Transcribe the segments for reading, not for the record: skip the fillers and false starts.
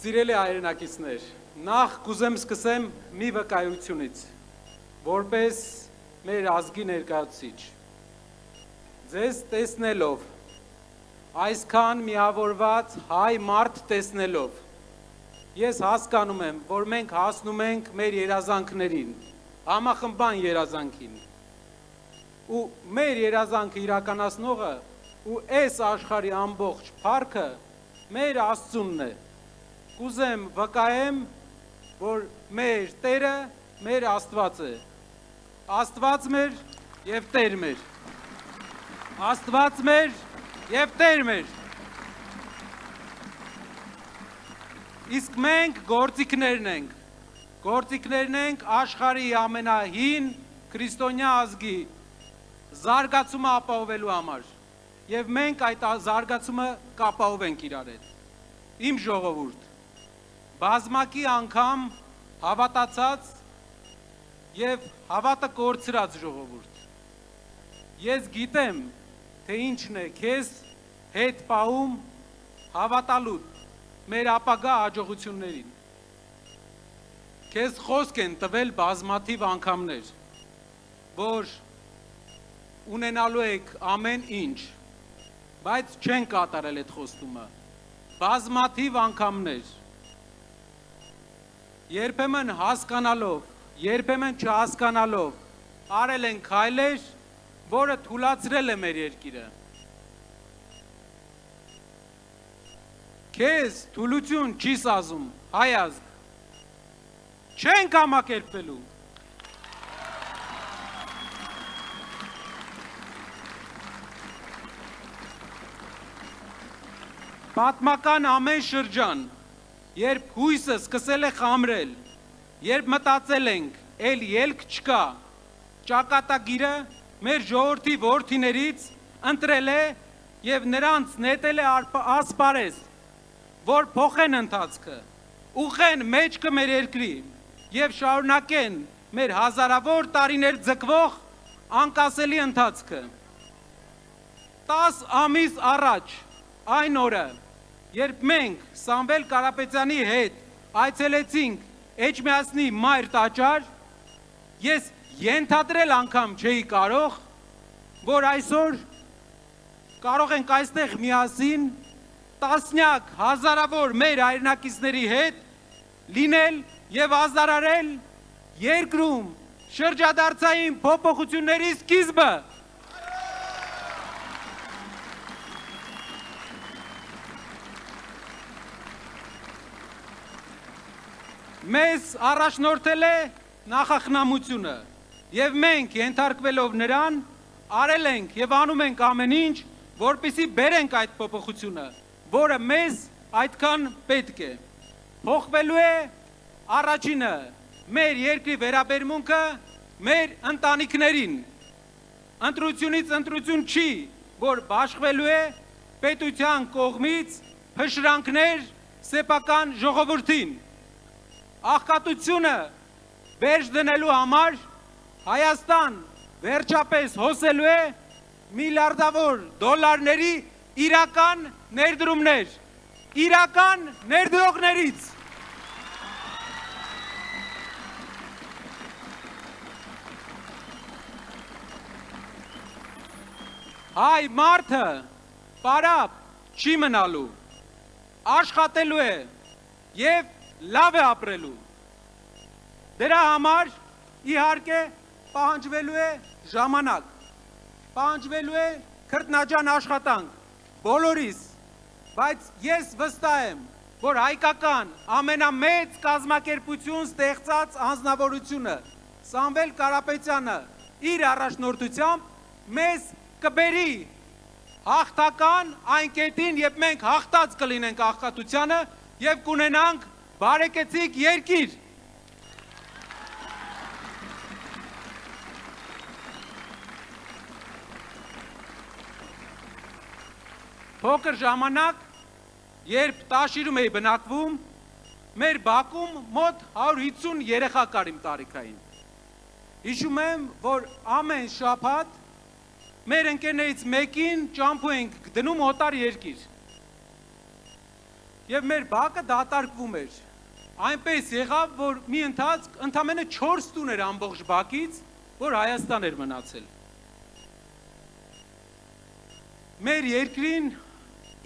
Սիրելի հայրենակիցներ, նախ կուզեմ սկսեմ մի վկայությունից, որպես մեր ազգի ներկայացուցիչ։ Ձեզ տեսնելով, այսքան միավորված հայ մարդ տեսնելով, ես հասկանում եմ, որ մենք հասնում ենք մեր երազանքներին, համախմբան երազանքին։ Ու մեր երազանքը իրականացնողը ու այս աշխարհի ամբողջ փառքը մեր Աստծունն է։ Կուզեմ վկայեմ, որ մեր Տերը մեր Աստված է։ Աստված մեր եւ Տեր մեր։ Աստված մեր եւ Տեր մեր։ Իսկ մենք գործիքներն ենք։ Գործիքներն ենք աշխարհի ամենահին քրիստոնյա ազգի զարգացումը ապահովելու համար։ Եվ մենք այդ զարգացումը կապահովենք իրար հետ։ Իմ ժողովուրդ, բազմակի անգամ հավատացած եւ հավատը կորցրած ժողովուրդ։ Ես գիտեմ, թե ինչն է քեզ հետ պահում հավատալու մեր ապագա հաջողություններին։ Քեզ խոսք են տվել բազմաթիվ անգամներ, որ ունենալու եք ամեն ինչ, բայց չեն կատարել այդ խոստումը։ Բազմաթիվ անգամներ։ Երբեմն հասկանալով, երբեմն չհասկանալով, արել են քայլեր, որը թուլացրել է մեր երկիրը։ Քեզ թուլություն չի սազում, հայ ազգ, չենք համակերպվելու։ Պատմական ամեն շրջան, երբ հույսը սկսել է խամրել, երբ մտածել ենք, էլ ելք չկա, ճակատագիրը մեր ժողովրդի որդիներից ընտրել է եւ նրանց նետել է ասպարեզ, որ փոխեն ընթացքը, ուղղեն մեջքը մեր երկրի եւ շարունակեն մեր հազարավոր տարիներ ձգվող անկասելի ընթացքը։ 10 ամիս առաջ այն օրը, երբ մենք Սամվել Կարապետյանի հետ այցելեցինք Էջմիածնի մայր տաճար, ես ենթադրել անգամ չէի կարող, որ այսօր կարող ենք այստեղ միասին տասնյակ հազարավոր մեր հայրենակիցների հետ լինել եւ ազդարարել երկրում շրջադարձային փոփոխությունների սկիզբը։ Մեզ առաջնորդել է նախախնամությունը եւ մենք ենթարկվելով նրան արել ենք եւ անում ենք ամեն ինչ, որպեսզի բերենք այդ փոփոխությունը, որը մեզ այդքան պետք է։ Փոխվելու է առաջինը մեր երկրի վերաբերմունքը մեր ընտանիքներին։ Ընտրությունից ընտրություն չի, որ բաշխվելու է պետության կողմից փշրանքներ սեփական ժողովրդին։ Աղքատությունը վերջ դնելու համար Հայաստան վերջապես հոսելու է միլիարդավոր դոլարների իրական ներդրումներ, իրական ներդրողներից։ Հայ մարդը պարապ չի մնալու, աշխատելու է եւ լավ է ապրելու։ Դրա համար իհարկե պահանջվելու է ժամանակ, պահանջվելու է քրտնաջան աշխատանք բոլորիս, բայց ես վստահ եմ, որ հայկական ամենամեծ կազմակերպություն ստեղծած անձնավորությունը Սամվել Կարապետյանը իր առաջնորդությամբ մեզ կբերի հաղթական այն կետին, երբ մենք հաղթած կլինենք աղքատությանը եւ կունենանք բարեկեցիկ երկիր։ Փոքր ժամանակ, երբ Տաշիրում էի բնակվում, մեր բակում մոտ 150 երեխա կար իմ տարիքային։ Հիշում եմ, որ ամեն շաբաթ մեր ընկերներից մեկին ճամփու ենք դնում օտար երկիր։ եւ մեր բակը դատարկվում էր։ Այնպես եղավ, որ մի ընթացք ընդամենը 4 տուն էր ամբողջ բակից, որ Հայաստան էր մնացել։ Մեր երկրին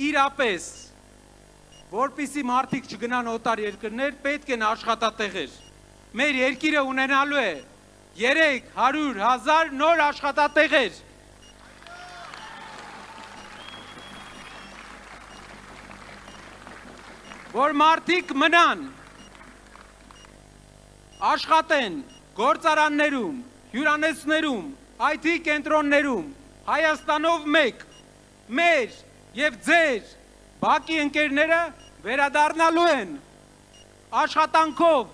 իրապես, որպեսզի մարդիկ չգնան օտար երկրներ, պետք են աշխատատեղեր։ Մեր երկիրը ունենալու է 300,000 նոր աշխատատեղեր։ Որ մարդիկ մնան, աշխատեն գործարաններում, հյուրանոցներում, IT կենտրոններում, Հայաստանով մեկ, մեր եւ ձեր բակի ընկերները վերադառնալու են աշխատանքով,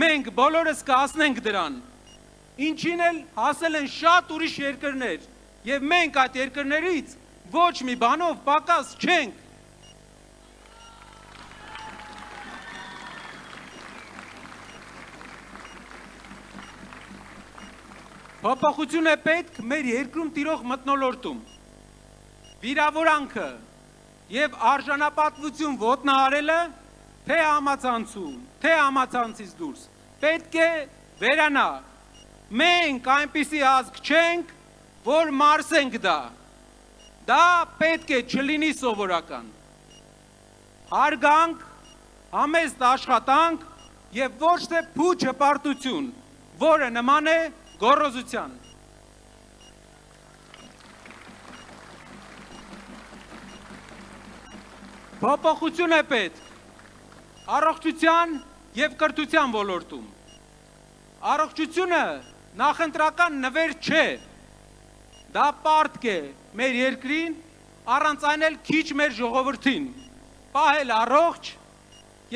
մենք բոլորս կհասնենք դրան, ինչին էլ հասել են շատ ուրիշ երկրներ, եւ մենք այդ երկրներից ոչ մի բանով պակաս չենք։ Փոփոխություն է պետք մեր երկրում տիրող մթնոլորտում։ Վիրավորանքը եւ արժանապատվություն ոտնահարելը թե համացանցում, թե համացանցից դուրս պետք է վերանա։ Մենք այնպիսի ազգ չենք, որ մարսենք դա։ Դա պետք է չլինի սովորական։ Հարգանք, համեստ աշխատանք եւ ոչ թե փուչ հպարտություն, որը նման է գոռոզության։ Փոփոխություն է պետք առողջության եւ կրթության ոլորտում։ Առողջությունը նախընտրական նվեր չէ։ Դա պարտք է մեր երկրին, առանց այն էլ քիչ մեր ժողովրդին։ Պահել առողջ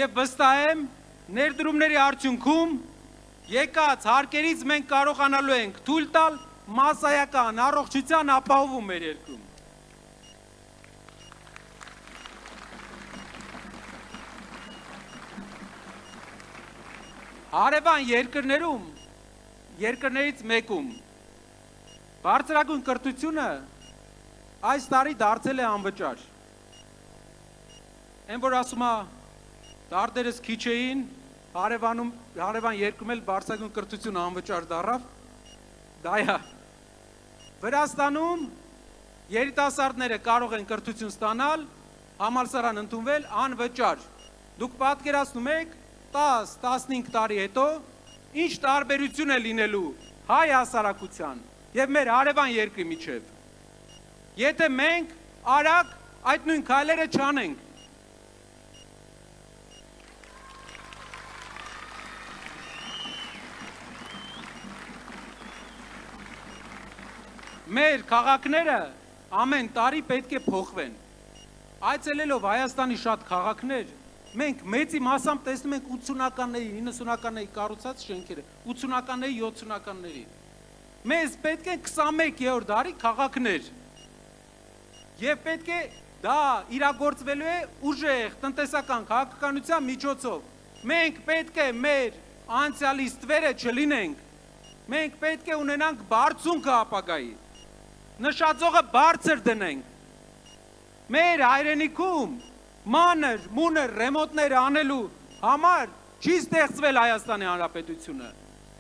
եւ վստահ եմ ներդրումների արդյունքում եկած հարկերից մենք կարողանալու ենք թույլ տալ մասսայական առողջության ապահովում մեր երկրում։ Հարևան երկրներից մեկում բարձրագույն կրթությունը այս տարի դարձել է անվճար։ Այն որ ասում է դարտերս քիչ էին, հարևան երկրում էլ բարձրագույն կրթությունը անվճար դառավ, դա է։ Վրաստանում երիտասարդները կարող են կրթություն ստանալ, համալսարան ընդունվել անվճար։ Դուք պատկերացնում եք 10-15 տարի հետո ինչ տարբերություն է լինելու հայ հասարակության եւ մեր հարևան երկրի միջև։ Եթե մենք արագ այդ նույն քայլերը չանենք։ Մեր քաղաքները ամեն տարի պետք է փոխվեն։ Այցելելով Հայաստանի շատ քաղաքներ, մենք մեծի մասամբ տեսնում ենք 80-ականների, 90-ականների կառուցած շենքերը, 80-ականների, 70-ականների։ Մեզ պետք է 21-րդ դարի քաղաքներ։ Եվ պետք է դա իրագործվելու է ուժեղ տնտեսական քաղաքականության միջոցով։ Մենք պետք է մեր անցյալի ստվերը չլինենք։ Մենք պետք է ունենանք բարձունքը ապագայի։ Նշածողը բարձր դնենք։ Մեր հայրենիքում մանր, մունր ռեմոնտներ անելու համար չի ստեղծվել Հայաստանի Հանրապետությունը։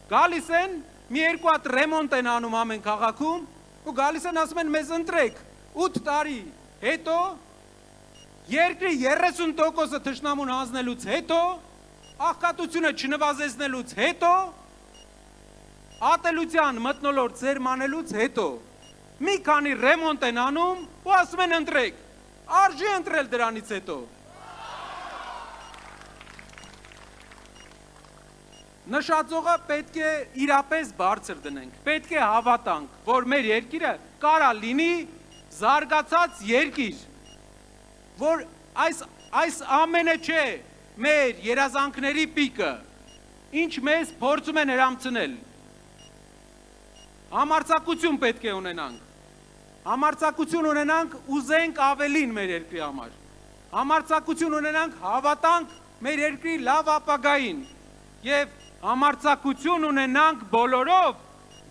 Գալիս են, մի երկու հատ ռեմոնտ են անում ամեն քաղաքում ու գալիս են ասում են մեզ ընտրեք 8 տարի հետո երկրի 30%-ը թշնամուն հանձնելուց հետո աղքատությունը չնվազեցնելուց հետո ատելության մթնոլորտ սերմանելուց հետո մի քանի ռեմոնտ են անում ու ասում են ընտրեք, արժի ընտրել դրանից հետո։ Նշածողը պետք է իրապես բարձր դնենք, պետք է հավատանք, որ մեր երկիրը կարա լինի զարգացած երկիր, որ այս ամենը չէ մեր երազանքների պիկը, ինչ մեզ փորձում են հրամցնել։ Համարձակություն պետք է ունենանք։ Համարձակություն ունենանք ուզենք ավելին մեր երկրի համար։ Համարձակություն ունենանք հավատանք մեր երկրի լավ ապագային եւ համարձակություն ունենանք բոլորով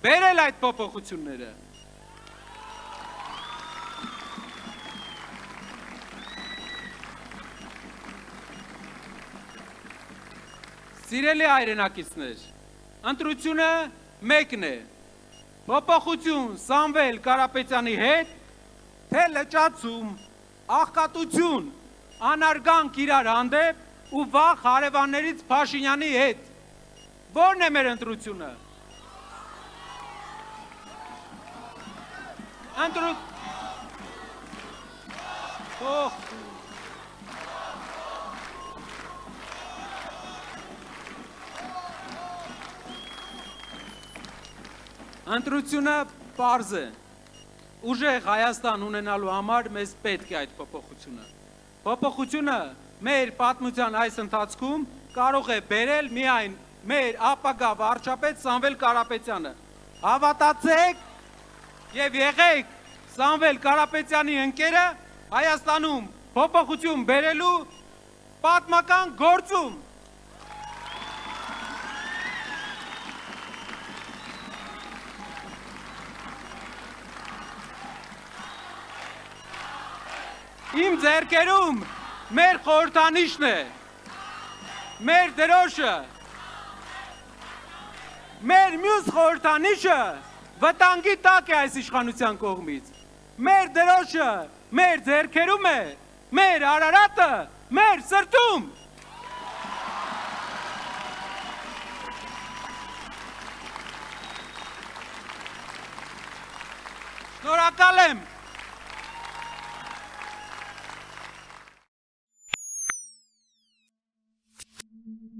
բերել այդ փոփոխությունները։ Սիրելի հայրենակիցներ, ընտրությունը մեկն է, փոփոխություն Սամվել Կարապետյանի հետ, թե լճացում, աղքատություն, անարգանք իրար հանդեպ ու վաղ հարևաններից Փաշինյանի հետ, որն է մեր ընտրությունը։ Ընտրությունը պարզ է, ուժեղ Հայաստան ունենալու համար մեզ պետք է այդ փոփոխությունը։ Փոփոխությունը մեր պատմության այս ընթացքում կարող է բերել միայն մեր ապագա վարչապետ Սամվել Կարապետյանը։ Հավատացեք եւ եղեք Սամվել Կարապետյանի ընկերը Հայաստանում փոփոխություն բերելու պատմական գործում։ Իմ ձեռքերում մեր խորհրդանիշն է, մեր դրոշը, մեր մյուս խորհրդանիշը վտանգի տակ է այս իշխանության կողմից, մեր դրոշը մեր ձեռքերում է, մեր Արարատը մեր սրտում։ Շնորհակալ եմ։